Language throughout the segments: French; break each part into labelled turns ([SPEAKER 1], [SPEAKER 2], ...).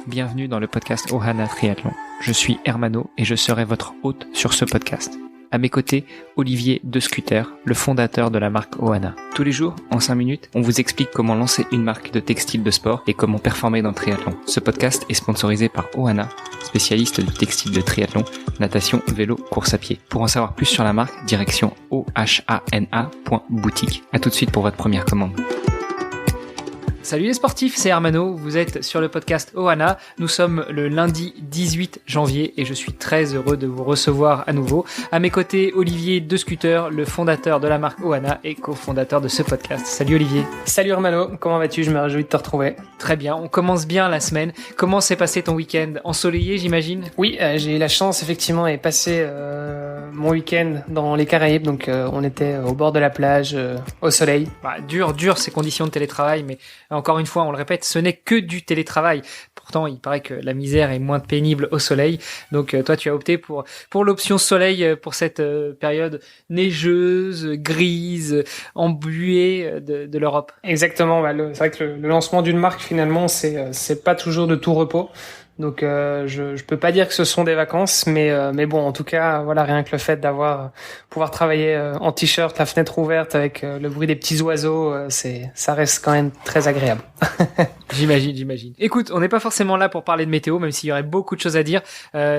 [SPEAKER 1] bienvenue dans le podcast Ohana Triathlon. Je suis Hermano et je serai votre hôte sur ce podcast. À mes côtés, Olivier De Scuter, le fondateur de la marque Ohana. Tous les jours, en 5 minutes, on vous explique comment lancer une marque de textile de sport et comment performer dans le triathlon. Ce podcast est sponsorisé par Ohana, spécialiste du textile de triathlon, natation, vélo, course à pied. Pour en savoir plus sur la marque, direction ohana.boutique. À tout de suite pour votre première commande. Salut les sportifs, c'est Hermano, vous êtes sur le podcast Ohana. Nous sommes le lundi 18 janvier et je suis très heureux de vous recevoir à nouveau. À mes côtés, Olivier De Scuter, le fondateur de la marque Ohana et cofondateur de ce podcast. Salut Olivier.
[SPEAKER 2] Salut Hermano, comment vas-tu? Je me réjouis de te retrouver.
[SPEAKER 1] Très bien, on commence bien la semaine. Comment s'est passé ton week-end? Ensoleillé, j'imagine?
[SPEAKER 2] Oui, j'ai eu la chance effectivement et passer mon week-end dans les Caraïbes, donc on était au bord de la plage, au soleil.
[SPEAKER 1] Dur ces conditions de télétravail, mais encore une fois, on le répète, ce n'est que du télétravail. Pourtant, il paraît que la misère est moins pénible au soleil. Donc, toi, tu as opté pour l'option soleil pour cette période neigeuse, grise, embuée de l'Europe.
[SPEAKER 2] Exactement. C'est vrai que le lancement d'une marque, finalement, c'est pas toujours de tout repos. Donc je peux pas dire que ce sont des vacances, mais bon, en tout cas, voilà, rien que le fait pouvoir travailler en t-shirt, la fenêtre ouverte avec le bruit des petits oiseaux, ça reste quand même très agréable.
[SPEAKER 1] J'imagine. Écoute, on n'est pas forcément là pour parler de météo, même s'il y aurait beaucoup de choses à dire.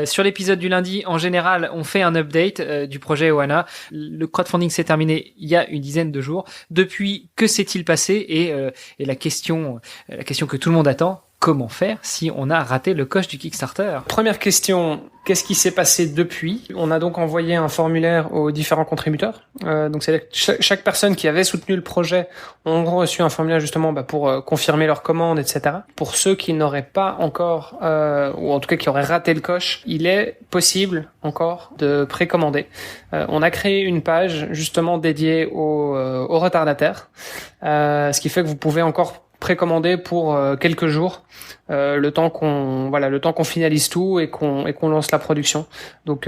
[SPEAKER 1] Sur l'épisode du lundi, en général, on fait un update du projet Ohana. Le crowdfunding s'est terminé il y a une dizaine de jours. Depuis, que s'est-il passé? Et la question que tout le monde attend, comment faire si on a raté le coche du Kickstarter?
[SPEAKER 2] Première question, qu'est-ce qui s'est passé depuis? On a donc envoyé un formulaire aux différents contributeurs. Donc c'est-à-dire que chaque personne qui avait soutenu le projet ont reçu un formulaire justement pour confirmer leur commande, etc. Pour ceux qui n'auraient pas encore, ou en tout cas qui auraient raté le coche, il est possible encore de précommander. On a créé une page justement dédiée aux retardataires, ce qui fait que vous pouvez encore précommander pour quelques jours, le temps qu'on finalise tout et qu'on lance la production. Donc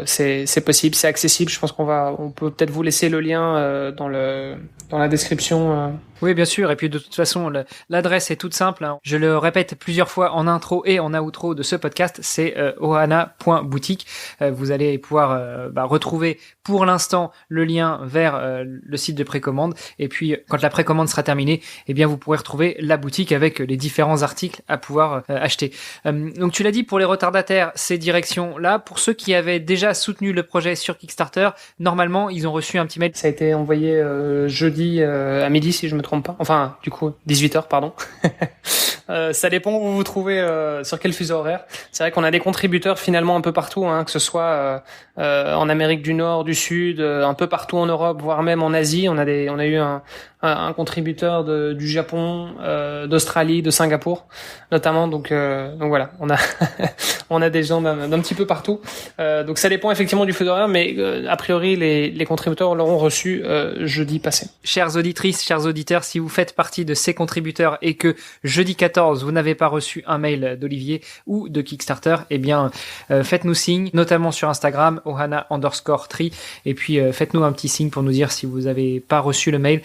[SPEAKER 2] c'est possible, c'est accessible. Je pense on peut peut-être vous laisser le lien dans la description.
[SPEAKER 1] Oui, bien sûr. Et puis de toute façon, l'adresse est toute simple. Hein. Je le répète plusieurs fois en intro et en outro de ce podcast, c'est ohana.boutique. Vous allez pouvoir retrouver pour l'instant le lien vers le site de précommande. Et puis quand la précommande sera terminée, eh bien vous pourrez retrouver la boutique avec les différents articles à pouvoir acheter. Donc tu l'as dit, pour les retardataires, ces directions-là. Pour ceux qui avaient déjà soutenu le projet sur Kickstarter, normalement, ils ont reçu un petit mail.
[SPEAKER 2] Ça a été envoyé jeudi à midi, si je me trompe pas. Enfin, du coup, 18h, pardon. Ça dépend où vous vous trouvez, sur quel fuseau horaire. C'est vrai qu'on a des contributeurs finalement un peu partout, hein, que ce soit en Amérique du Nord, du Sud, un peu partout en Europe, voire même en Asie. On a eu un contributeur du Japon, d'Australie, de Singapour, notamment. Donc voilà, on a des gens d'un petit peu partout. Donc ça dépend effectivement du fuseau horaire, mais a priori les contributeurs l'auront reçu jeudi passé.
[SPEAKER 1] Chères auditrices, chers auditeurs, si vous faites partie de ces contributeurs et que jeudi 14, vous n'avez pas reçu un mail d'Olivier ou de Kickstarter, eh bien, faites-nous signe, notamment sur Instagram, ohana_tri, et puis faites-nous un petit signe pour nous dire si vous n'avez pas reçu le mail.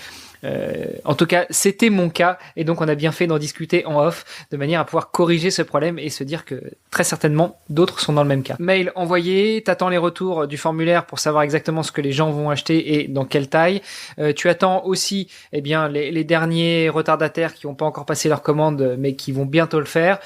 [SPEAKER 1] En tout cas, c'était mon cas, et donc on a bien fait d'en discuter en off, de manière à pouvoir corriger ce problème et se dire que très certainement d'autres sont dans le même cas. Mail envoyé, t'attends les retours du formulaire pour savoir exactement ce que les gens vont acheter et dans quelle taille. Tu attends aussi, eh bien, les derniers retardataires qui n'ont pas encore passé leur commande, mais qui vont bientôt le faire.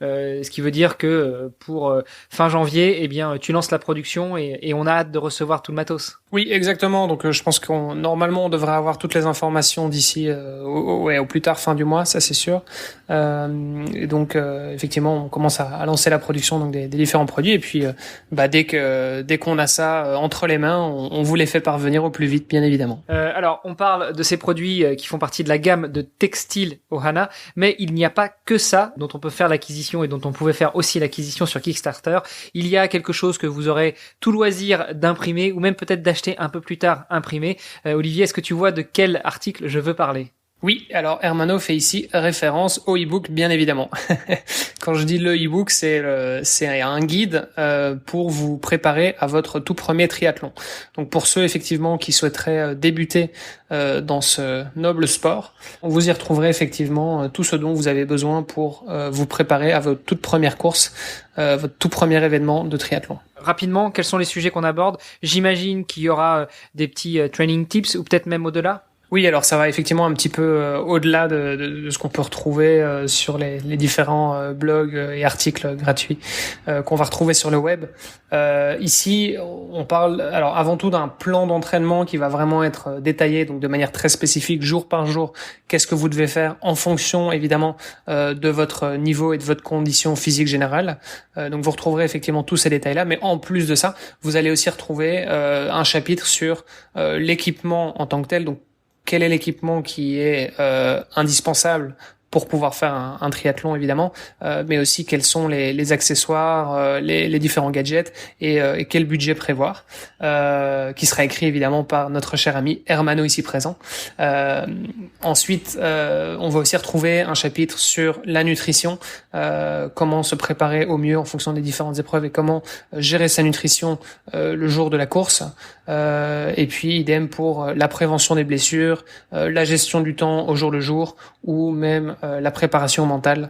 [SPEAKER 1] Ce qui veut dire que pour fin janvier, eh bien, tu lances la production et on a hâte de recevoir tout le matos.
[SPEAKER 2] Oui, exactement. Donc, je pense normalement, on devrait avoir toutes les informations d'ici au plus tard fin du mois, ça c'est sûr. Et donc, effectivement, on commence à lancer la production donc des différents produits. Et puis, dès qu'on a ça entre les mains, on vous les fait parvenir au plus vite, bien évidemment.
[SPEAKER 1] Alors, on parle de ces produits qui font partie de la gamme de textile Ohana, mais il n'y a pas que ça dont on peut faire l'acquisition et dont on pouvait faire aussi l'acquisition sur Kickstarter. Il y a quelque chose que vous aurez tout loisir d'imprimer ou même peut-être d'acheter un peu plus tard imprimé. Olivier, est-ce que tu vois de quel article je veux parler?
[SPEAKER 2] Oui, alors Hermano fait ici référence au e-book, bien évidemment. Quand je dis le e-book, c'est un guide pour vous préparer à votre tout premier triathlon. Donc pour ceux effectivement qui souhaiteraient débuter dans ce noble sport, vous y retrouverez effectivement tout ce dont vous avez besoin pour vous préparer à votre toute première course, votre tout premier événement de triathlon.
[SPEAKER 1] Rapidement, quels sont les sujets qu'on aborde? J'imagine qu'il y aura des petits training tips ou peut-être même au-delà.
[SPEAKER 2] Oui, alors ça va effectivement un petit peu au-delà de ce qu'on peut retrouver sur les différents blogs et articles gratuits qu'on va retrouver sur le web. Ici, on parle alors avant tout d'un plan d'entraînement qui va vraiment être détaillé, donc de manière très spécifique, jour par jour. Qu'est-ce que vous devez faire en fonction évidemment de votre niveau et de votre condition physique générale. Donc vous retrouverez effectivement tous ces détails-là, mais en plus de ça, vous allez aussi retrouver un chapitre sur l'équipement en tant que tel. Donc quel est l'équipement qui est indispensable pour pouvoir faire un triathlon évidemment, mais aussi quels sont les accessoires, les différents gadgets et quel budget prévoir, qui sera écrit évidemment par notre cher ami Hermano ici présent. Ensuite, on va aussi retrouver un chapitre sur la nutrition, comment se préparer au mieux en fonction des différentes épreuves et comment gérer sa nutrition le jour de la course. Et puis idem pour la prévention des blessures, la gestion du temps au jour le jour ou même la préparation mentale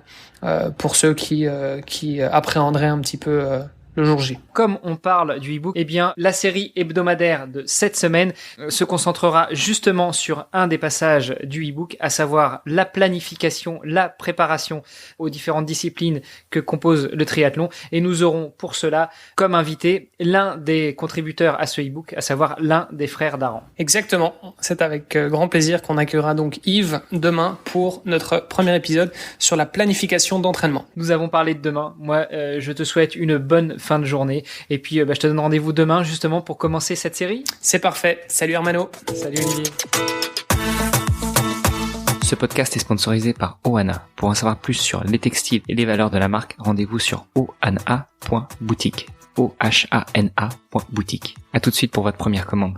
[SPEAKER 2] pour ceux qui appréhenderaient un petit peu le jour J.
[SPEAKER 1] Comme on parle du e-book, eh bien, la série hebdomadaire de cette semaine se concentrera justement sur un des passages du e-book, à savoir la planification, la préparation aux différentes disciplines que compose le triathlon. Et nous aurons pour cela comme invité l'un des contributeurs à ce e-book, à savoir l'un des frères d'Aran.
[SPEAKER 2] Exactement. C'est avec grand plaisir qu'on accueillera donc Yves demain pour notre premier épisode sur la planification d'entraînement.
[SPEAKER 1] Nous avons parlé de demain. Moi, je te souhaite une bonne fin de journée. Et puis, je te donne rendez-vous demain, justement, pour commencer cette série.
[SPEAKER 2] C'est parfait. Salut Hermano.
[SPEAKER 1] Salut Olivier.
[SPEAKER 3] Ce podcast est sponsorisé par Ohana. Pour en savoir plus sur les textiles et les valeurs de la marque, rendez-vous sur ohana.boutique. ohana.boutique. À tout de suite pour votre première commande.